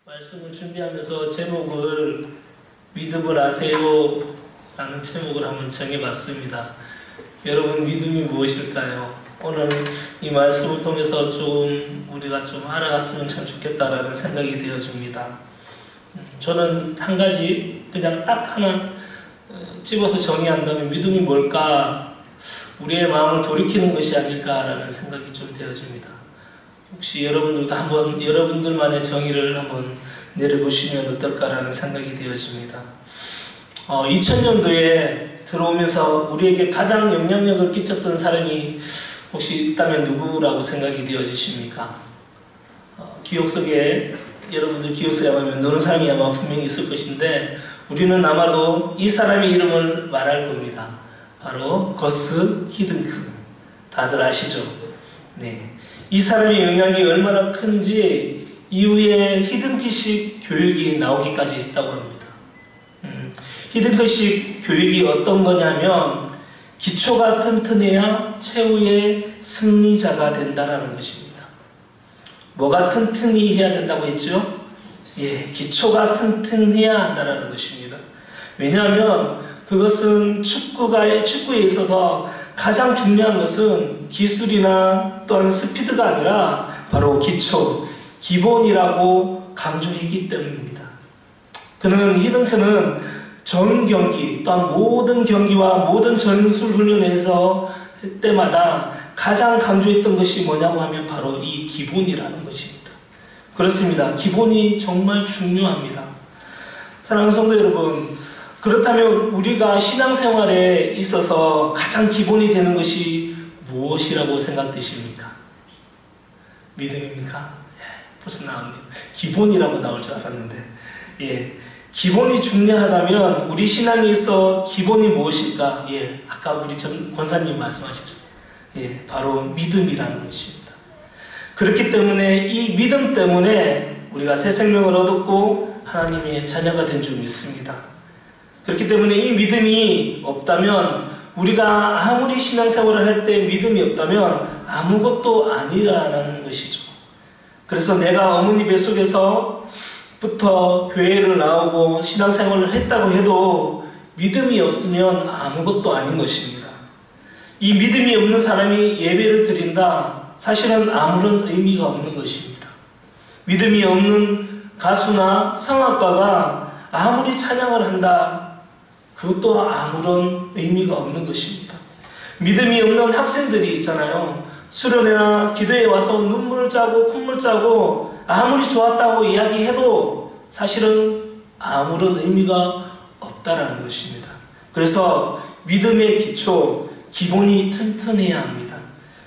말씀을 준비하면서 제목을 믿음을 아세요? 라는 제목을 한번 정해봤습니다. 여러분, 믿음이 무엇일까요? 오늘 이 말씀을 통해서 우리가 좀 알아갔으면 참 좋겠다라는 생각이 되어집니다. 저는 한 가지 그냥 딱 하나 집어서 정의한다면 믿음이 뭘까? 우리의 마음을 돌이키는 것이 아닐까라는 생각이 좀 되어집니다. 혹시 여러분들도 한번 여러분들만의 정의를 한번 내려보시면 어떨까라는 생각이 되어집니다. 2000년도에 들어오면서 우리에게 가장 영향력을 끼쳤던 사람이 혹시 있다면 누구라고 생각이 되어지십니까? 기억 속에 여러분들 기억 속에 아마 노는 사람이 아마 분명히 있을 것인데 우리는 아마도 이 사람의 이름을 말할 겁니다. 바로 거스 히든크. 다들 아시죠? 네. 이 사람의 영향이 얼마나 큰지 이후에 히든크식 교육이 나오기까지 했다고 합니다. 히든크식 교육이 어떤 거냐면 기초가 튼튼해야 최후의 승리자가 된다는 것입니다. 뭐가 튼튼히 해야 된다고 했죠? 예, 기초가 튼튼해야 한다는 것입니다. 왜냐하면 그것은 축구에 있어서 가장 중요한 것은 기술이나 또한 스피드가 아니라 바로 기초, 기본이라고 강조했기 때문입니다. 히든크는 전 경기, 또한 모든 경기와 모든 전술 훈련에서 때마다 가장 강조했던 것이 뭐냐고 하면 바로 이 기본이라는 것입니다. 그렇습니다. 기본이 정말 중요합니다. 사랑하는 성도 여러분, 그렇다면 우리가 신앙생활에 있어서 가장 기본이 되는 것이 무엇이라고 생각되십니까? 믿음입니까? 벌써 나왔네요. 기본이라고 나올 줄 알았는데, 기본이 중요하다면 우리 신앙에 있어 기본이 무엇일까? 아까 우리 권사님 말씀하셨어요. 바로 믿음이라는 것입니다. 그렇기 때문에 이 믿음 때문에 우리가 새 생명을 얻었고 하나님의 자녀가 된 줄 믿습니다. 그렇기 때문에 이 믿음이 없다면 우리가 아무리 신앙생활을 할 때 믿음이 없다면 아무것도 아니라는 것이죠. 그래서 내가 어머니 뱃속에서부터 교회를 나오고 신앙생활을 했다고 해도 믿음이 없으면 아무것도 아닌 것입니다. 이 믿음이 없는 사람이 예배를 드린다, 사실은 아무런 의미가 없는 것입니다. 믿음이 없는 가수나 성악가가 아무리 찬양을 한다, 그것도 아무런 의미가 없는 것입니다. 믿음이 없는 학생들이 있잖아요. 수련회나 기도에 와서 눈물을 짜고 콧물 짜고 아무리 좋았다고 이야기해도 사실은 아무런 의미가 없다라는 것입니다. 그래서 믿음의 기초, 기본이 튼튼해야 합니다.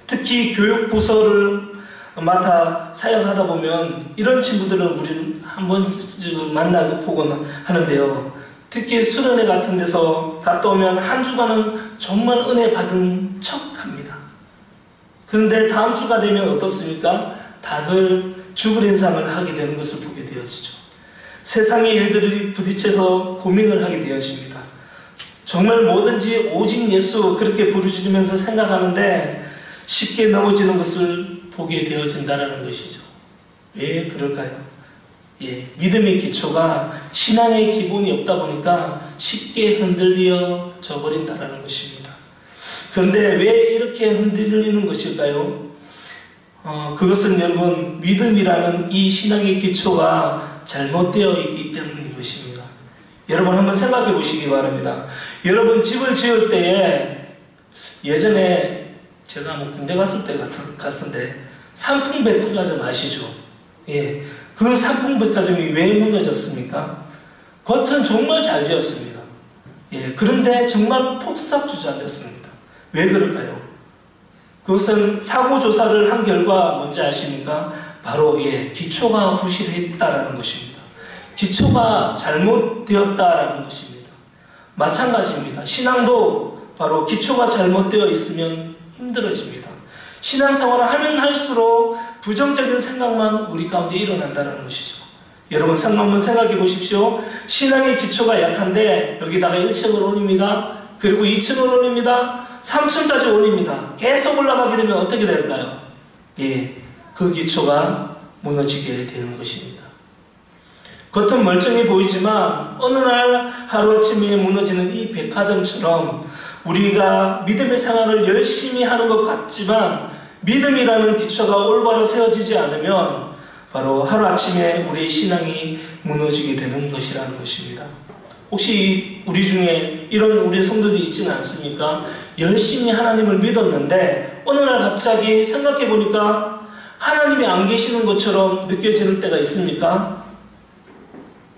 특히 교육부서를 맡아 사역하다 보면 이런 친구들은 우리는 한 번씩 만나보곤 하는데요. 특히 수련회 같은 데서 갔다 오면 한 주간은 정말 은혜 받은 척합니다. 그런데 다음 주가 되면 어떻습니까? 다들 죽을 인상을 하게 되는 것을 보게 되어지죠. 세상의 일들이 부딪혀서 고민을 하게 되어집니다. 정말 뭐든지 오직 예수 그렇게 부르짖으면서 생각하는데 쉽게 넘어지는 것을 보게 되어진다는 것이죠. 왜 그럴까요? 믿음의 기초가 신앙의 기본이 없다 보니까 쉽게 흔들려져 버린다는 것입니다. 그런데 왜 이렇게 흔들리는 것일까요? 그것은 여러분, 믿음이라는 이 신앙의 기초가 잘못되어 있기 때문인 것입니다. 여러분 한번 생각해 보시기 바랍니다. 여러분 집을 지을 때에 예전에 제가 군대 갔을 때 같은데 삼풍백화점 아시죠? 그 삼풍백화점이 왜 무너졌습니까? 겉은 정말 잘 지었습니다. 그런데 정말 폭삭주저앉았습니다. 왜 그럴까요? 그것은 사고조사를 한 결과 뭔지 아십니까? 바로 기초가 부실했다라는 것입니다. 기초가 잘못되었다라는 것입니다. 마찬가지입니다. 신앙도 바로 기초가 잘못되어 있으면 힘들어집니다. 신앙생활을 하면 할수록 부정적인 생각만 우리 가운데 일어난다는 것이죠. 여러분 한번 생각해 보십시오. 신앙의 기초가 약한데 여기다가 1층을 올립니다. 그리고 2층을 올립니다. 3층까지 올립니다. 계속 올라가게 되면 어떻게 될까요? 그 기초가 무너지게 되는 것입니다. 겉은 멀쩡해 보이지만 어느 날 하루아침에 무너지는 이 백화점처럼 우리가 믿음의 생활을 열심히 하는 것 같지만 믿음이라는 기초가 올바로 세워지지 않으면 바로 하루아침에 우리의 신앙이 무너지게 되는 것이라는 것입니다. 혹시 우리 중에 이런 우리 성도들이 있지는 않습니까? 열심히 하나님을 믿었는데 어느 날 갑자기 생각해 보니까 하나님이 안 계시는 것처럼 느껴지는 때가 있습니까?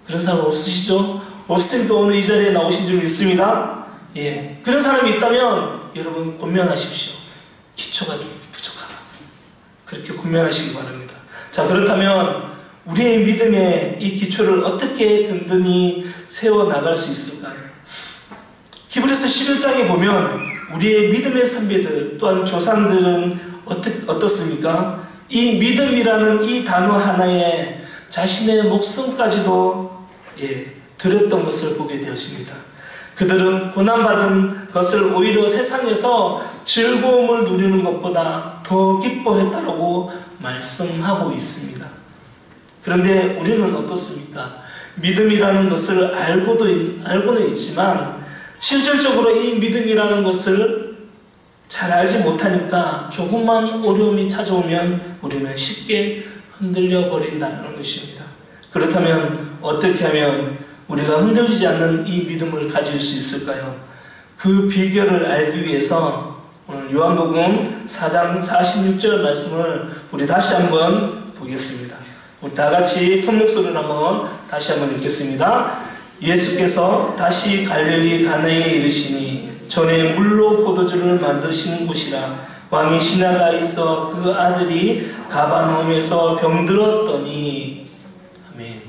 그런 사람 없으시죠? 없으니까 오늘 이 자리에 나오신 줄 믿습니다. 예, 그런 사람이 있다면 여러분 권면하십시오. 기초가 부족하다. 그렇게 권면하시기 바랍니다. 자, 그렇다면 우리의 믿음의 이 기초를 어떻게 든든히 세워나갈 수 있을까요? 히브리서 11장에 보면 우리의 믿음의 선배들 또한 조상들은 어떻습니까? 이 믿음이라는 이 단어 하나에 자신의 목숨까지도 드렸던 것을 보게 되었습니다. 그들은 고난받은 것을 오히려 세상에서 즐거움을 누리는 것보다 더 기뻐했다라고 말씀하고 있습니다. 그런데 우리는 어떻습니까? 믿음이라는 것을 알고는 있지만 실질적으로 이 믿음이라는 것을 잘 알지 못하니까 조금만 어려움이 찾아오면 우리는 쉽게 흔들려 버린다는 것입니다. 그렇다면 어떻게 하면 우리가 흔들리지 않는 이 믿음을 가질 수 있을까요? 그 비결을 알기 위해서 오늘 요한복음 4장 46절 말씀을 우리 다시 한번 보겠습니다. 우리 다 같이 큰 목소리로 한번 다시 한번 읽겠습니다. 예수께서 다시 갈릴리 가나에 이르시니 전에 물로 포도주를 만드시는 곳이라 왕이 신하가 있어 그 아들이 가버나움에서 병들었더니 아멘.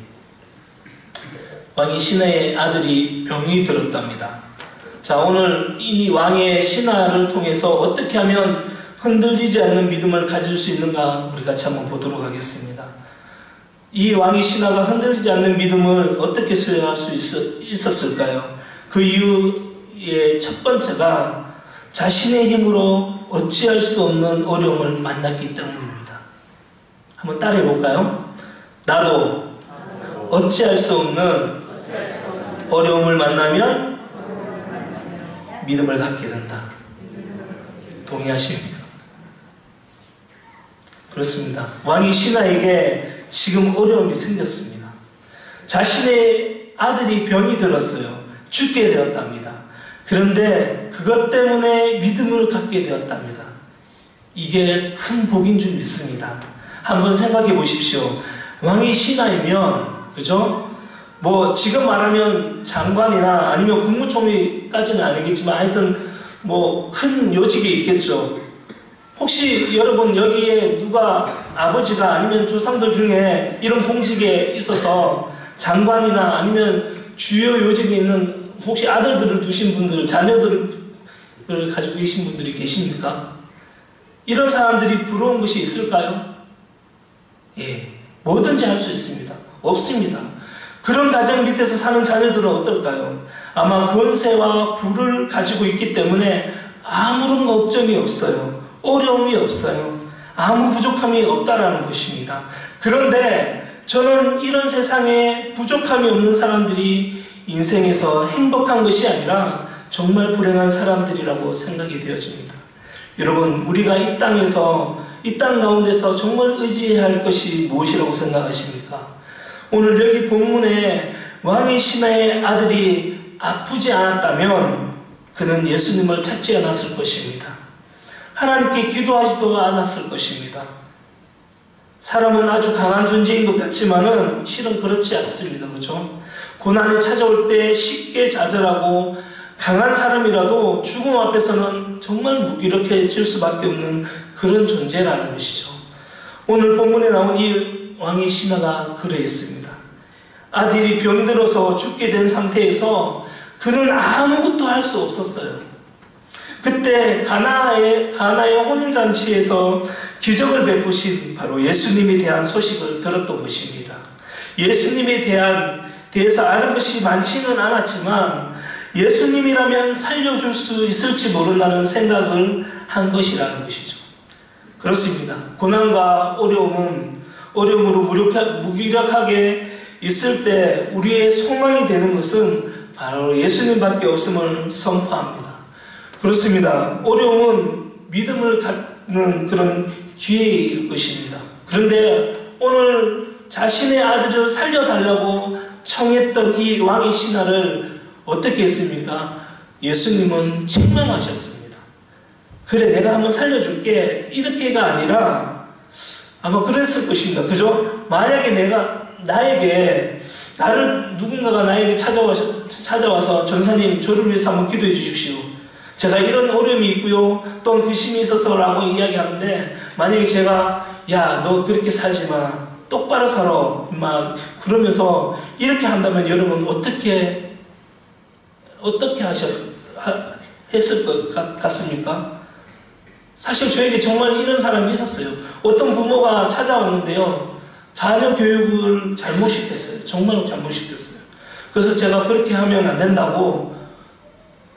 왕이 신하의 아들이 병이 들었답니다. 자, 오늘 이 왕의 신하를 통해서 어떻게 하면 흔들리지 않는 믿음을 가질 수 있는가 우리 같이 한번 보도록 하겠습니다. 이 왕의 신하가 흔들리지 않는 믿음을 어떻게 수행할 수 있었을까요? 그 이유의 첫 번째가 자신의 힘으로 어찌할 수 없는 어려움을 만났기 때문입니다. 한번 따라해 볼까요? 나도 어찌할 수 없는 어려움을 만나면 믿음을 갖게 된다. 동의하십니까? 그렇습니다. 왕이 신하에게 지금 어려움이 생겼습니다. 자신의 아들이 병이 들었어요. 죽게 되었답니다. 그런데 그것 때문에 믿음을 갖게 되었답니다. 이게 큰 복인 줄 믿습니다. 한번 생각해 보십시오. 왕이 신하이면, 그죠? 뭐 지금 말하면 장관이나 아니면 국무총리까지는 아니겠지만 하여튼 뭐 큰 요직에 있겠죠. 혹시 여러분 여기에 누가 아버지가 아니면 조상들 중에 이런 공직에 있어서 장관이나 아니면 주요 요직에 있는 혹시 아들들을 두신 분들, 자녀들을 가지고 계신 분들이 계십니까? 이런 사람들이 부러운 것이 있을까요? 예, 뭐든지 할 수 있습니다. 없습니다. 그런 가정 밑에서 사는 자녀들은 어떨까요? 아마 권세와 부를 가지고 있기 때문에 아무런 걱정이 없어요. 어려움이 없어요. 아무 부족함이 없다라는 것입니다. 그런데 저는 이런 세상에 부족함이 없는 사람들이 인생에서 행복한 것이 아니라 정말 불행한 사람들이라고 생각이 되어집니다. 여러분, 우리가 이 땅에서, 이 땅 가운데서 정말 의지해야 할 것이 무엇이라고 생각하십니까? 오늘 여기 본문에 왕의 신하의 아들이 아프지 않았다면 그는 예수님을 찾지 않았을 것입니다. 하나님께 기도하지도 않았을 것입니다. 사람은 아주 강한 존재인 것 같지만은 실은 그렇지 않습니다. 그렇죠? 고난이 찾아올 때 쉽게 좌절하고 강한 사람이라도 죽음 앞에서는 정말 무기력해질 수밖에 없는 그런 존재라는 것이죠. 오늘 본문에 나온 이 왕의 신하가 그러했습니다. 아들이 병들어서 죽게 된 상태에서 그는 아무것도 할 수 없었어요. 그때 가나의 혼인잔치에서 기적을 베푸신 바로 예수님에 대한 소식을 들었던 것입니다. 예수님에 대해서 아는 것이 많지는 않았지만 예수님이라면 살려줄 수 있을지 모른다는 생각을 한 것이라는 것이죠. 그렇습니다. 고난과 어려움으로 무기력하게 있을 때 우리의 소망이 되는 것은 바로 예수님밖에 없음을 선포합니다. 그렇습니다. 어려움은 믿음을 갖는 그런 기회일 것입니다. 그런데 오늘 자신의 아들을 살려달라고 청했던 이 왕의 신하를 어떻게 했습니까? 예수님은 책망하셨습니다. 그래, 내가 한번 살려줄게. 이렇게가 아니라 아마 그랬을 것입니다. 그죠? 만약에 누군가가 나에게 찾아와서 전사님, 저를 위해서 한번 기도해 주십시오. 제가 이런 어려움이 있고요. 또 근심이 있어서라고 이야기하는데, 만약에 제가 야, 너 그렇게 살지 마. 똑바로 살아. 막 그러면서 이렇게 한다면 여러분 어떻게 했을 것 같습니까? 사실 저에게 정말 이런 사람이 있었어요. 어떤 부모가 찾아왔는데요. 자녀 교육을 잘못시켰어요. 정말 잘못시켰어요. 그래서 제가 그렇게 하면 안 된다고,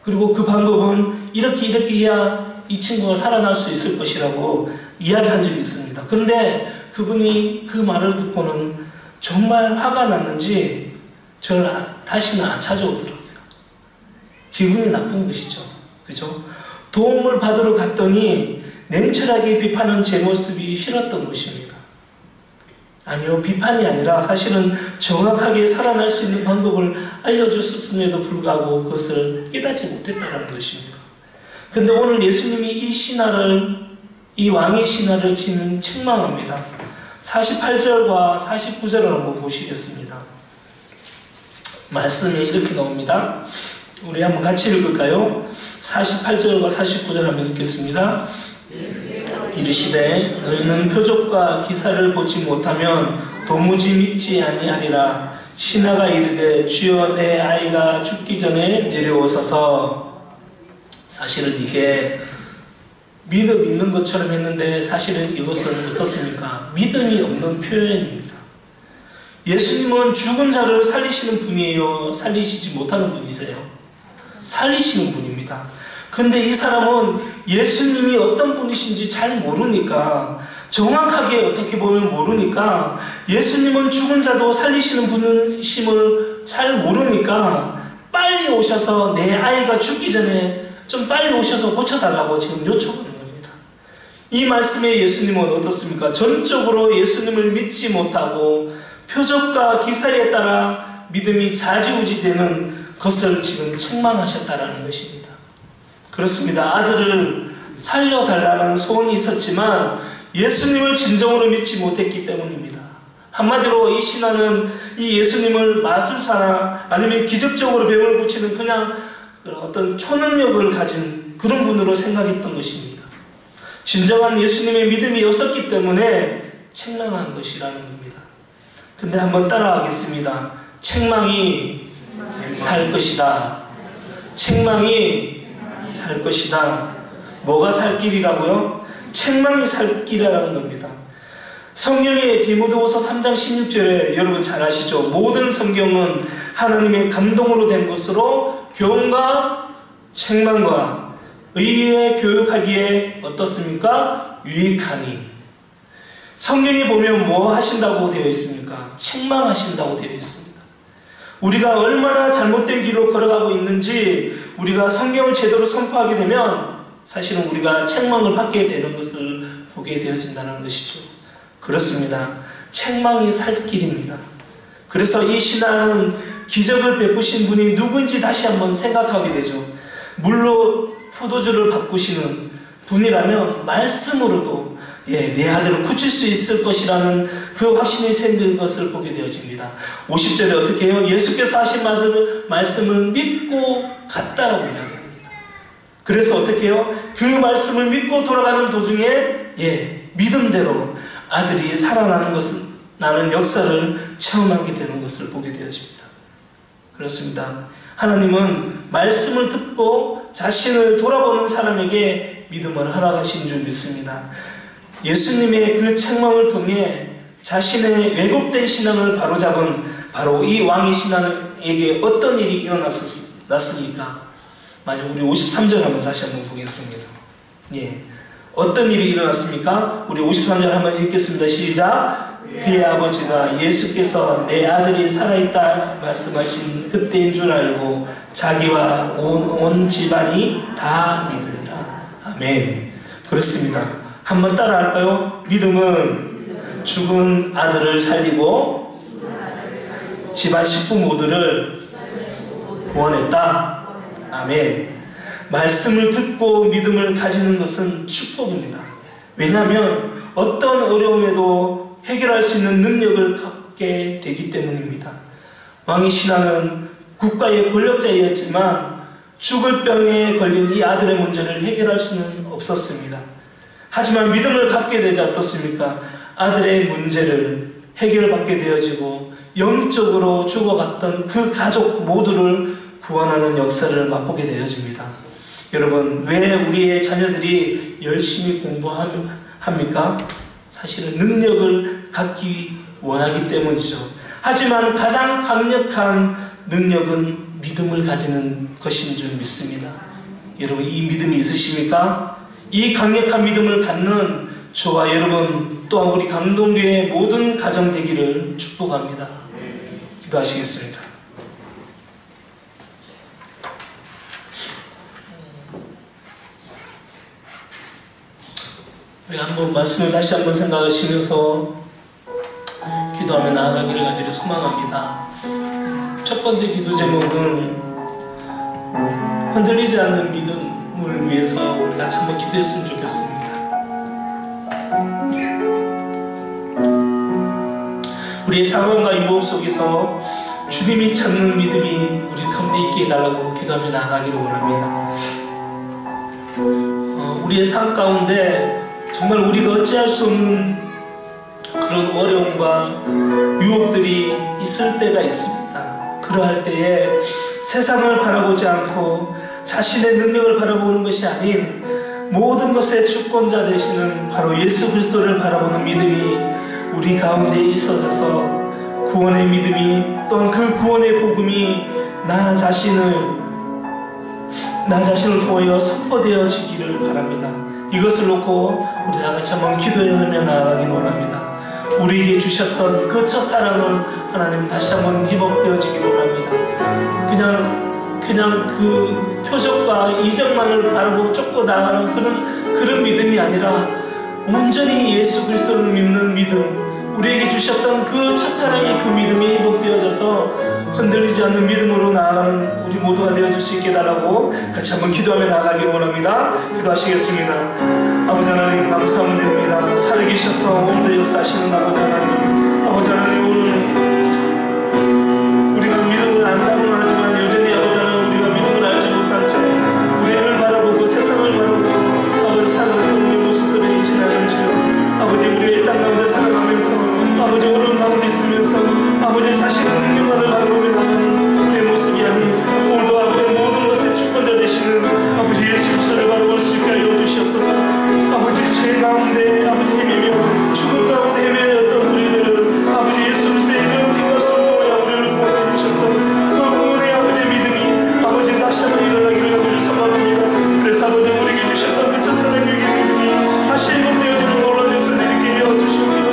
그리고 그 방법은 이렇게 해야 이 친구가 살아날 수 있을 것이라고 이야기한 적이 있습니다. 그런데 그분이 그 말을 듣고는 정말 화가 났는지 저를 다시는 안 찾아오더라고요. 기분이 나쁜 것이죠. 그죠? 도움을 받으러 갔더니 냉철하게 비판한 제 모습이 싫었던 것입니다. 아니요, 비판이 아니라 사실은 정확하게 살아날 수 있는 방법을 알려줬음에도 불구하고 그것을 깨닫지 못했다는 것입니다. 근데 오늘 예수님이 이 왕의 신하를 지금 책망합니다. 48절과 49절을 한번 보시겠습니다. 말씀이 이렇게 나옵니다. 우리 한번 같이 읽을까요? 48절과 49절 한번 읽겠습니다. 이르시되 너희는 표적과 기사를 보지 못하면 도무지 믿지 아니하리라. 신하가 이르되 주여 내 아이가 죽기 전에 내려오소서. 사실은 이게 믿음 있는 것처럼 했는데 사실은 이것은 어떻습니까? 믿음이 없는 표현입니다. 예수님은 죽은 자를 살리시는 분이에요? 살리시지 못하는 분이세요? 살리시는 분입니다. 근데 이 사람은 예수님이 어떤 분이신지 잘 모르니까, 정확하게 어떻게 보면 모르니까, 예수님은 죽은 자도 살리시는 분이심을 잘 모르니까 빨리 오셔서 내 아이가 죽기 전에 좀 빨리 오셔서 고쳐달라고 지금 요청하는 겁니다. 이 말씀에 예수님은 어떻습니까? 전적으로 예수님을 믿지 못하고 표적과 기사에 따라 믿음이 좌지우지되는 것을 지금 책망하셨다라는 것입니다. 그렇습니다. 아들을 살려달라는 소원이 있었지만 예수님을 진정으로 믿지 못했기 때문입니다. 한마디로 이 신하는 이 예수님을 마술사나 아니면 기적적으로 병을 고치는 그냥 어떤 초능력을 가진 그런 분으로 생각했던 것입니다. 진정한 예수님의 믿음이 없었기 때문에 책망한 것이라는 겁니다. 근데 한번 따라하겠습니다. 책망이 살 것이다. 책망이 살 것이다. 뭐가 살 길이라고요? 책망이 살 길이라는 겁니다. 성경의 디모데후서 3장 16절에 여러분 잘 아시죠? 모든 성경은 하나님의 감동으로 된 것으로 교훈과 책망과 의에 교육하기에 어떻습니까? 유익하니. 성경에 보면 뭐 하신다고 되어 있습니까? 책망하신다고 되어 있습니다. 우리가 얼마나 잘못된 길로 걸어가고 있는지 우리가 성경을 제대로 선포하게 되면 사실은 우리가 책망을 받게 되는 것을 보게 되어진다는 것이죠. 그렇습니다. 책망이 살 길입니다. 그래서 이 신하는 기적을 베푸신 분이 누구인지 다시 한번 생각하게 되죠. 물로 포도주를 바꾸시는 분이라면 말씀으로도 내 아들을 고칠 수 있을 것이라는 그 확신이 생긴 것을 보게 되어집니다. 50절에 어떻게 해요? 예수께서 하신 말씀을 믿고 갔다라고 이야기합니다. 그래서 어떻게 해요? 그 말씀을 믿고 돌아가는 도중에 믿음대로 아들이 살아나는 것은 나는 역사를 체험하게 되는 것을 보게 되어집니다. 그렇습니다. 하나님은 말씀을 듣고 자신을 돌아보는 사람에게 믿음을 허락하신 줄 믿습니다. 예수님의 그 책망을 통해 자신의 왜곡된 신앙을 바로잡은 바로 이 왕의 신하에게 어떤 일이 일어났습니까? 맞아, 우리 53절 한번 다시 한번 보겠습니다. 어떤 일이 일어났습니까? 우리 53절 한번 읽겠습니다. 시작. 그의 아버지가 예수께서 내 아들이 살아있다 말씀하신 그때인 줄 알고 자기와 온 집안이 다 믿으리라. 아멘. 그렇습니다. 한번 따라 할까요? 믿음은 죽은 아들을 살리고 집안 식구 모두를 구원했다. 아멘. 말씀을 듣고 믿음을 가지는 것은 축복입니다. 왜냐하면 어떤 어려움에도 해결할 수 있는 능력을 갖게 되기 때문입니다. 왕의 신하는 국가의 권력자였지만 죽을 병에 걸린 이 아들의 문제를 해결할 수는 없었습니다. 하지만 믿음을 갖게 되지 어떻습니까? 아들의 문제를 해결받게 되어지고 영적으로 죽어갔던 그 가족 모두를 구원하는 역사를 맛보게 되어집니다. 여러분, 왜 우리의 자녀들이 열심히 공부합니까? 사실은 능력을 갖기 원하기 때문이죠. 하지만 가장 강력한 능력은 믿음을 가지는 것인 줄 믿습니다. 여러분, 이 믿음이 있으십니까? 이 강력한 믿음을 갖는 저와 여러분 또한 우리 강동교회의 모든 가정 되기를 축복합니다. 기도하시겠습니다. 우리 한번 말씀을 다시 한번 생각하시면서 기도하며 나아가기를 간절히 소망합니다. 첫 번째 기도 제목은 흔들리지 않는 믿음을 위해서 우리 같이 한번 기도했으면 좋겠습니다. 우리의 상황과 유혹 속에서 주님이 찾는 믿음이 우리 가운데 있게 해달라고 기도하며 나아가기를 원합니다. 우리의 삶 가운데 정말 우리가 어찌할 수 없는 그런 어려움과 유혹들이 있을 때가 있습니다. 그러할 때에 세상을 바라보지 않고 자신의 능력을 바라보는 것이 아닌 모든 것의 주권자 되시는 바로 예수 그리스도를 바라보는 믿음이 우리 가운데 있어져서 구원의 믿음이 또한 그 구원의 복음이 나 자신을 통하여 선포되어지기를 바랍니다. 이것을 놓고 우리 다같이 한번 기도하며 나아가길 원합니다. 우리에게 주셨던 그 첫사랑을 하나님 다시 한번 회복되어지기를 원합니다. 그냥 그 표적과 이적만을 바라보고 쫓고 나가는 그런 믿음이 아니라 온전히 예수 그리스도를 믿는 믿음, 우리에게 주셨던 그 첫사랑의 그 믿음이 회복되어져서 흔들리지 않는 믿음으로 나아가는 우리 모두가 되어줄 수 있게 해달라고 같이 한번 기도하며 나아가길 원합니다. 기도하시겠습니다. 아버지 하나님 감사합니다. 살아계셔서 오늘도 역사하시는 아버지 하나님, 아버지 하나님 오늘 우리가 믿음을 안다고는 하지만 여전히 아버지 하나님 우리가 믿음을 알지 못한 채 우리를 바라보고 세상을 바라보고 아버지 살아가는 우리 모습들을 잊지 않은 주, 아버지 우리의 땅 가운데 살아가면서 아버지 오른 가운데 있으면서 아버지 자신의 능력만을 바라보며 나가는 우리의 모습이 아닌 오늘도 아버지 모든 것의 주권자 되시는 아버지 예수 그리스도를 바라볼 수 있게 하여 주시옵소서. 아버지 죄 가운데 아버지 헤매며 죽음 가운데 헤매었던 우리들을 아버지 예수 그리스도의 그 피가 쏟고 우리를 구원해 주셨던 그 구원의 아버지 믿음이 아버지 다시 한번 일어나기를 간절히 소망합니다. 그래서 아버지 우리에게 주셨던 그 첫사랑의 믿음이 다시 회복되어지는 놀라운 역사를 일으키게 하여 주시옵소서.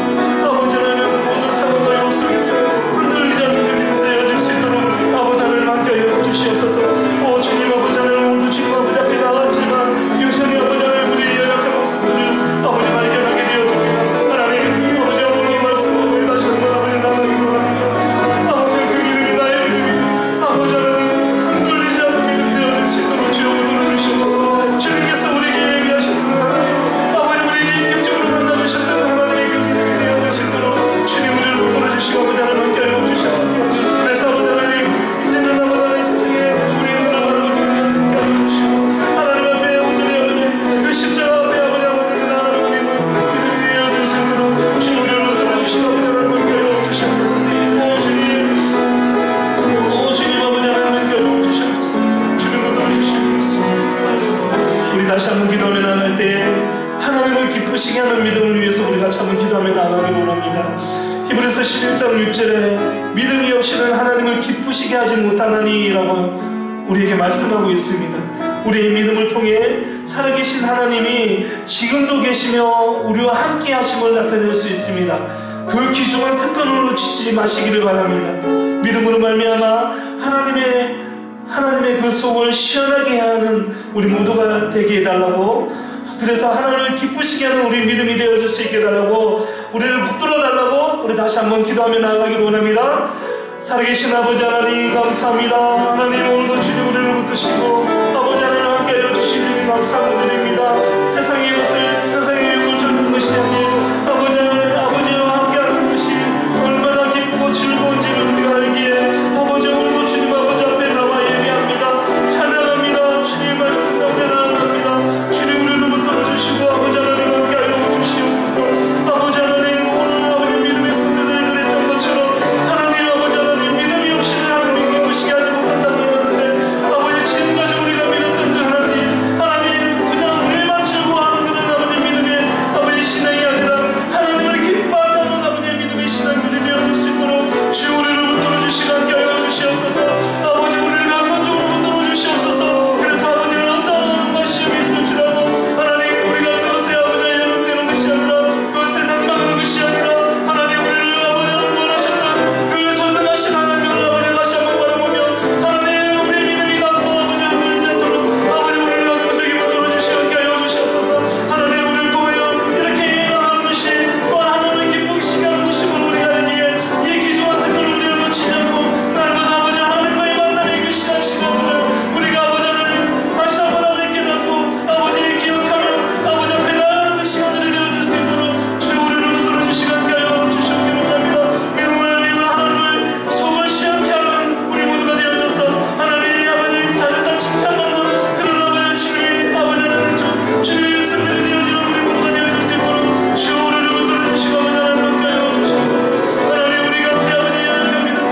아버지 하나님 모든 상황과 역 속에서 흔들리지 않는 그 믿음 되어질 수 있도록 아버지 하나님 함께 하여 주시옵소서. 오 주님 아버지 하나님 오늘도 주님 아버지 앞에 나왔지만 여전히 아버지 하나님 우리의 연약한 모습들을 아버지 발견하게 되어집니다. 하나님 아버지 오늘 말씀을 다시 한번 아버지 나가기로 합니다. 아버지 그 믿음이 나의 믿음이 아버지 하나님 흔들리지 않는 믿음 되어질 수 있도록 주여 눌러주시옵소서. 주님께서 우리에게 예비하셨던 하나님 아버지 우리에게 인격적으로 만나주셨던 하나님의 그 믿음이 되어질 수 있도록 주님 우리를 붙들어주시고 아버지 하나님 함께 하여 주시옵소서. 그래서 아버지 하나님 이제는 아버지 하나님 세상에 우리의 눈을 바라보는 함께 하여 주시고 하나님 앞에 온전히 아버지 그 십자가 앞에 아버지 하나님 나아가는 우리의 믿음이 되어질 수 있도록 주님 우리를 붙들어주시고 아버지 하나님 함께 하여 주시옵소서. 오 주님 아버지 하나님 함께 하여 주시옵소서. 주님 붙들어주시옵소서. 우리 다시 한번 기도하며 나갈 때에 하나님을 기쁘시게 하는 믿음을 위해서 우리가 한번 기도하며 나가기 원합니다. 히브리서 11장 6절에 믿음이 없이는 하나님을 기쁘시게 하지 못하나니라고 우리에게 말씀하고 있습니다. 우리의 믿음을 통해 살아계신 하나님이 지금도 계시며 우리와 함께 하심을 나타낼 수 있습니다. 그 귀중한 특권을 놓치지 마시기를 바랍니다. 믿음으로 말미암아 하나님의 그 속을 시원하게 하는 우리 모두가 되게 해달라고, 그래서 하나님을 기쁘시게 하는 우리 믿음이 되어줄 수 있게 해달라고, 우리를 붙들어 달라고 우리 다시 한번 기도하며 나아가기를 원합니다. 살아계신 아버지 하나님 감사합니다. 하나님 오늘도 주님 우리를 붙드시고 아버지 하나님 함께 하여 주시니 감사함을 드립니다. 세상의 욕을 쫓는 것이 아닌 아버지와 함께하는 것이 얼마나 기쁘고 즐거운지를 우리가 알기에 아버지 오늘도 주님 아버지 앞에 나와 예배합니다. 찬양합니다. 주님 말씀 가운데 나아갑니다. 주님 우리를 붙들어주시고 아버지 하나님 함께 하여 주시옵소서. 아버지 하나님 오늘 아버지 믿음의 성도들이 그랬던 것처럼 하나님 아버지 하나님 믿음이 없이는 하나님 기쁘시게 하지 못한다고 하는데 아버지 지금까지 우리가 믿었던 그 하나님 그냥 우리만 즐거워하는 그런 아버지 믿음의 아버지 신앙이 아니라 하나님을 기뻐하는 아버지 믿음의 신앙들이 되어줄 수 있도록 주 우리를 붙들어주시고 함께 하여 주시옵소서. 아버지 우리를 강건적으로 붙들어주시옵소서. 그래서 아버지는 어떤 것이 있을지라도 하나님 우리가 그것에 아버지 연락되는 것이 아니라 그것에 난망하는 것이 아니라 하나님 우리를 아버지 원하셨던 그 전능하신 하나님을 아버지 다시 한번 바라보며 하나님 우리 믿음이 닿고 아버지 흔들리지 않도록 아버지 우리를 강건적이 붙들어주시고 함께 하여 주시옵소서. 하나님 우리를 통하여 이렇게 나가는 것이 또한 하나님을 기쁘시게 하는 것임을 우리가 알기에 이 귀중한 특권을 우리가 놓치지 않고 날마다 아버지 하나님과의 만남의 그 시간들을 우리가 아버지 하나님 다시 한번 하나님 깨닫고 아버지 기억하며 아버지 앞에 나아가는 그 시간들이 되어줄 수 있도록 주 우리를 붙들어주시고 함께 하여 주시옵기를 원합니다. 믿음을 믿는 하나님을 속을 시원케 하는 우리 모두가 되어져서 하나님 아버지 잘했다 칭찬받는 그런 아버지 주님 아버지 하나님 주님의 백성들이 되어지는 우리 모두가 되어질 수 있도록 주 우리를 붙들어주시고 아버지 하나님 함께 하여 주시옵소서. 하나님 우리가 함께 아버지 하나님 믿음들이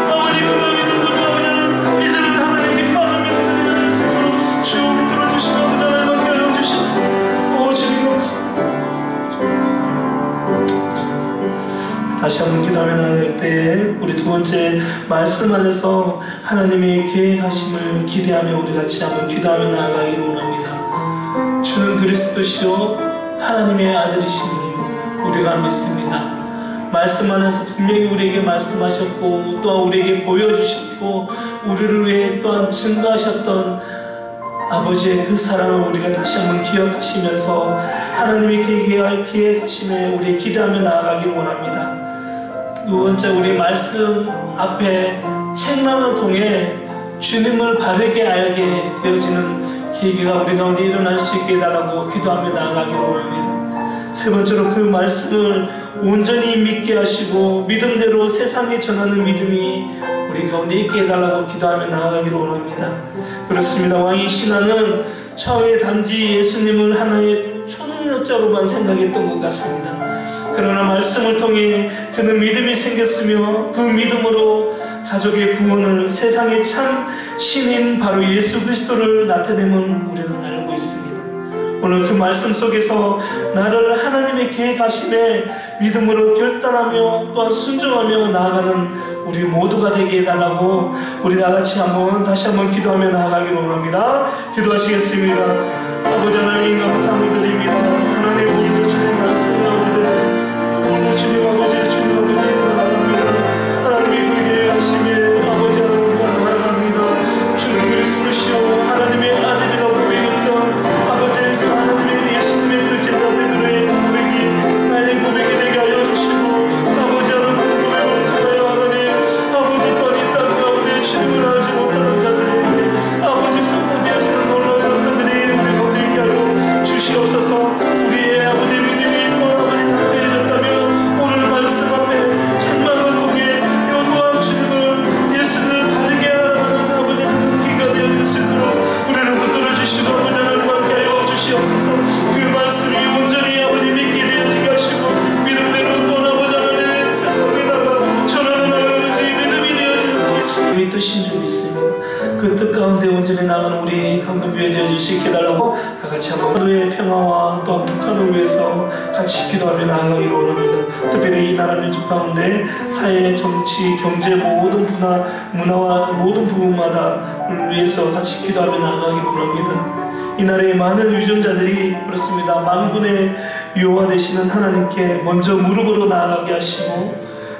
아버지 그가 믿음들이 아버지 하나님 이제는 하나님 기뻐하는 믿음들이 되어질 수 있도록 주 붙들어주시고 아버지 하나님 함께 하여 주시옵소서. 오 주님 감사합니다. 다시 한번 기도하며 나아갈 때에 우리 두 번째 말씀 안에서 하나님의 계획하심을 기대하며 우리 같이 한번 기도하며 나아가기를 원합니다. 주는 그리스도시요 하나님의 아들이시니 우리가 믿습니다. 말씀 안에서 분명히 우리에게 말씀하셨고 또한 우리에게 보여주셨고 우리를 위해 또한 증거하셨던 아버지의 그 사랑을 우리가 다시 한번 기억하시면서 하나님의 계획하심에 우리 기대하며 나아가기를 원합니다. 두 번째 우리 말씀 앞에 책망을 통해 주님을 바르게 알게 되어지는 계기가 우리 가운데 일어날 수 있게 해달라고 기도하며 나아가기를 원합니다. 세 번째로 그 말씀을 온전히 믿게 하시고 믿음대로 세상에 전하는 믿음이 우리 가운데 있게 해달라고 기도하며 나아가기를 원합니다. 그렇습니다. 왕이 신하는 처음에 단지 예수님을 하나의 초능력자로만 생각했던 것 같습니다. 그러나 말씀을 통해 그는 믿음이 생겼으며 그 믿음으로 가족의 구원을, 세상의 참 신인 바로 예수 그리스도를 나타내면 우리는 알고 있습니다. 오늘 그 말씀 속에서 나를 하나님의 계획하심에 믿음으로 결단하며 또한 순종하며 나아가는 우리 모두가 되게 해달라고 우리 다같이 다시 한번 기도하며 나아가기를 원합니다. 기도하시겠습니다. 아버지 하나님 감사함을 드립니다. 하나님 오늘도 주님 말씀 가운데 오늘도 주님 아버지 주님 아버지 나아갑니다. 하나님의 그 계획하심에 아버지 하나님 우리가 나아갑니다. 주님 그리스도시요 하나님의 아들이라고 고백했던 아버지 그 하나님의 예수님의 그 제자들의 고백이 나의 고백이 되게 하여 주시고 아버지 하나님 그 고백을 통하여 하나님 아버지 또한 이 땅 가운데 주님을 알지 못하는 자들에게 아버지 선포되어지는 놀라운 역사들이 우리 가운데 있게 하여 주시옵소서. 우리의 아버지 믿음이 또 아버지 나태해졌다면 오늘 말씀 앞에 책망을 통해 또 또한 주님을 예수를 바르게 하라는 아버지 기가 되어질 수 있도록 우리를 붙들어 주시고 아버지 하나님 함께 하여 주시옵소서. 그 말씀이 온전히 아버지 믿게 되어지게 하시고 믿음대로 또 아버지 하나님 세상에다가 전하는 아버지 믿음이 되어질 수 있습니다. 이 뜻인 줄 믿습니다. 그 뜻 가운데 온전히 나가는 우리 강금교회 되어질 수 있게 해달라고 다같이 한번 하루의 평화와 또 북한을 위해서 같이 기도하며 나아가기를 원합니다. 특별히 이 나라 민족 가운데 사회, 정치, 경제 모든 문화와 모든 부분마다를 위해서 같이 기도하며 나아가기를 원합니다. 이 나라의 많은 유전자들이 그렇습니다. 만군의 여호와 되시는 하나님께 먼저 무릎으로 나아가게 하시고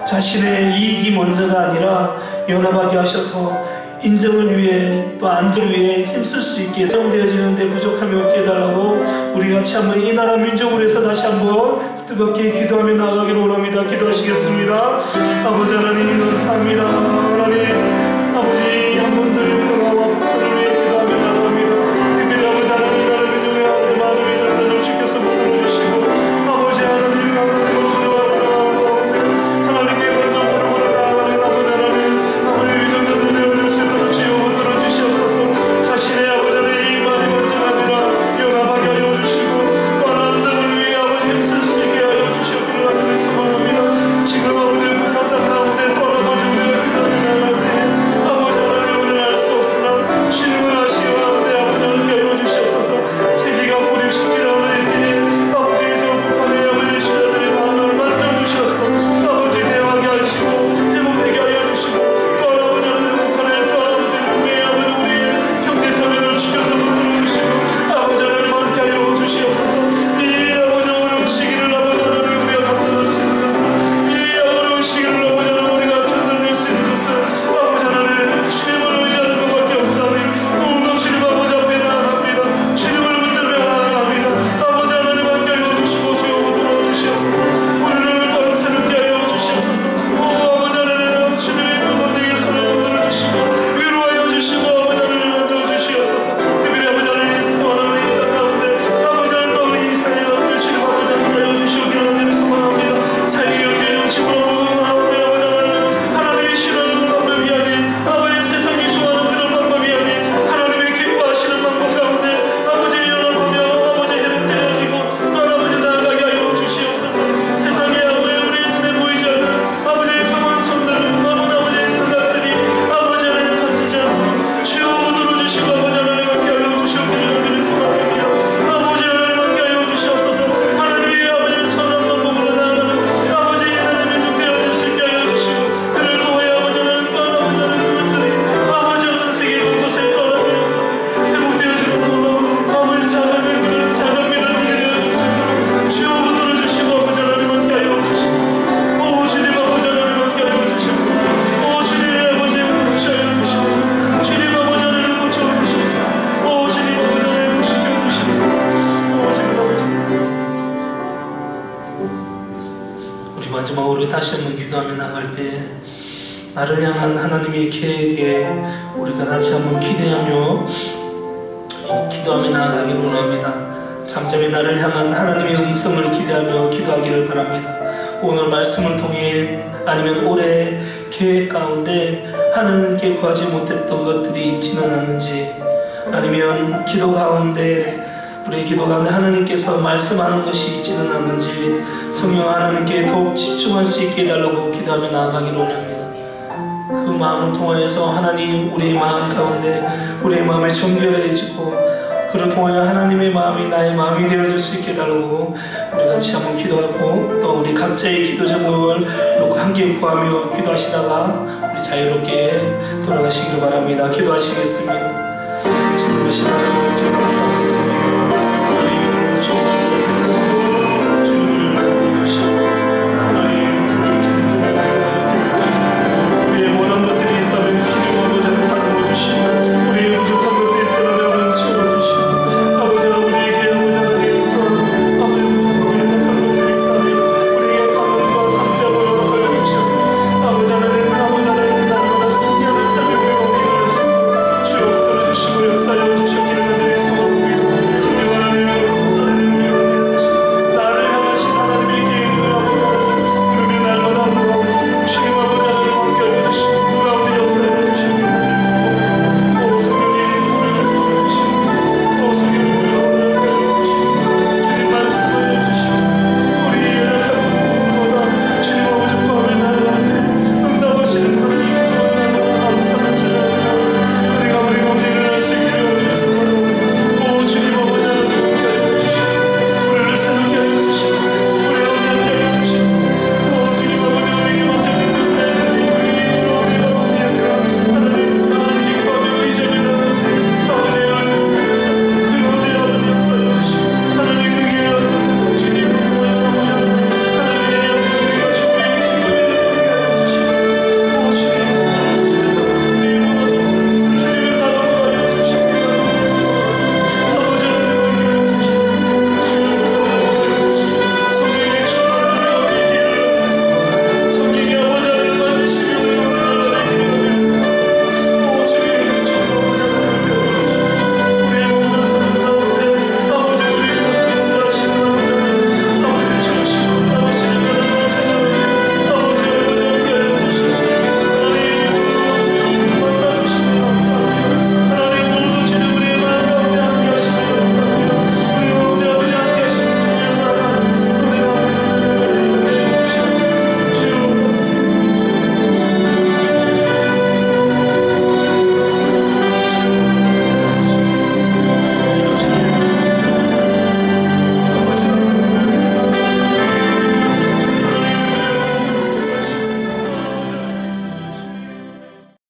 자신의 이익이 먼저가 아니라 연합하게 하셔서 인정을 위해 또 안전을 위해 힘쓸 수 있게 사용되어지는데 부족함이 없게 해달라고 우리 같이 한번 이 나라 민족을 위해서 다시 한번 뜨겁게 기도하며 나아가기를 원합니다. 기도하시겠습니다. 아버지 하나님 감사합니다. 하나님 아버지 한 번 더 평화와 복수를 위해 기도하며 나아갑니다. 특별히 아버지 하나님 이 나라 민족의 가운데 많은 위기를 주께서 붙들어주시고 아버지 하나님 가운데 주와 가운데 하나님께 먼저 무릎으로 나아가는 아버지 하나님 아버지 위정자들 되어줄 수 있도록 주여 붙들어주시옵소서. 자신의 아버지 하나님 이 말이 먼저가 아니라 연합하게 하여 주시고 또 남성을 위해 아버지 힘쓸 수 있게 하여 주시옵기를 간절히 소망합니다. 지금 아버지 북한 땅 가운데 떠나보지 우리가 기도하며 나갈 때 아버지 하나님 알 수 없으나 주님을 아시오 하는데 아버지 하나님께 하여 주시옵소서. 세계가 고립시키라는 때 아버지에서 북한의 아버지 신자들의 마음을 만져주셔서 아버지 대화하게 하시고 회복되게 하여 주시고 또 아버지 하나님 북한의 또 아버지 국민의 아버지 우리의 형제자매를 주셔서 붙들어주시고 아버지 하나님 함께 하여 주시옵소서. 이 아버지 어려운 시기를 아버지 하나님 우리가 감당할 수 있는 것은 이 어려운 시기를 아버지 하나님 우리가 견뎌낼 수 있는 것은 아버지 하나님 주님을 의지하는 것밖에 없사오니 오늘도 주님 아버지 앞에 나아갑니다. 주님을 붙들며 나아갑니다. 아버지 하나님 함께 하여 주시고 주여 붙들어 주시옵소서. 우리를 또한 새롭게 하여 주시옵소서. 오 아버지 하나님 주님의 그분에게 손을 붙들어 주시고 위로하여 주시고 아버지 하나님 만져 주시옵소서. 특별히 아버지 하나님 또 하나님 이 땅 가운데 아버지 하나님 또 우리 이스라엘 가운데 주님 아버지 하나님 하여 주시옵기를 간절히 소망합니다. 사회 경제 정치로 모든 가운데 아버지 하나님 하나님이 싫어하는 방법이 아닌 아버지 세상이 좋아하는 그런 방법이 아닌 하나님의 기뻐하시는 방법 가운데 아버지 연합하며 아버지 회복되어지고 또 아버지 나아가게 하여 주시옵소서. 세상에 아버지 우리 눈에 보이지 않는 아버지의 강한 손들 아버지의 생각들이 아버지 하나님 가지지 않고 주여 붙들어 주시고 아버지 하나님 함께 하여 주시옵기를 간절히 소망합니다. 아버지 하나님 함께 하여 주시옵소서. 하나님의 아버지 선한 방법으로 나아가는 아버지 하나님 민족 되어줄 수 있게 하여 주시고 그를 통해 아버지 하나님 또 아버지 하나님 그것들이 아버지 어떤 세계 곳곳에 떠나며 회복되어지는 놀라운 아버지 자감의 그런 자감이라는 일이 되어줄 수 있도록 주여 붙들어 주시고 아버지 하나님 함께 하여 주시고 오 주님 아버지 하나님 함께 하여 주시옵소서. 오 주님 아버지 붙여 주시옵소서. 주님 아버지 하나님 붙여 주시옵소서. 오 주님 아버지 하나님 붙여 주시옵소서. 오 주님 아버지 우리 마지막으로 다시 한번 기도하며 나갈 때 나를 향한 하나님의 계획에 우리가 다시 한번 기대하며 기도하며 나아가기를 원합니다. 잠잠히 나를 향한 하나님의 음성을 기대하며 기도하기를 바랍니다. 오늘 말씀을 통해 아니면 올해 계획 가운데 하나님께 구하지 못했던 것들이 있지는 않은지 아니면 기도 가운데 우리 기도 가운데 하나님께서 말씀하는 것이 있지는 않은지 성령 하나님께 더욱 집중할 수 있게 해달라고 기도하며 나아가기를 원합니다. 그 마음을 통하여서 하나님 우리의 마음 가운데 우리의 마음이 정결해지고 그를 통하여 하나님의 마음이 나의 마음이 되어줄 수 있게 해달라고 우리 같이 한번 기도하고 또 우리 각자의 기도 제목을 놓고 함께 구하며 기도하시다가 우리 자유롭게 돌아가시기를 바랍니다. 기도하시겠습니다. 주님의 신앙을 감사합니다.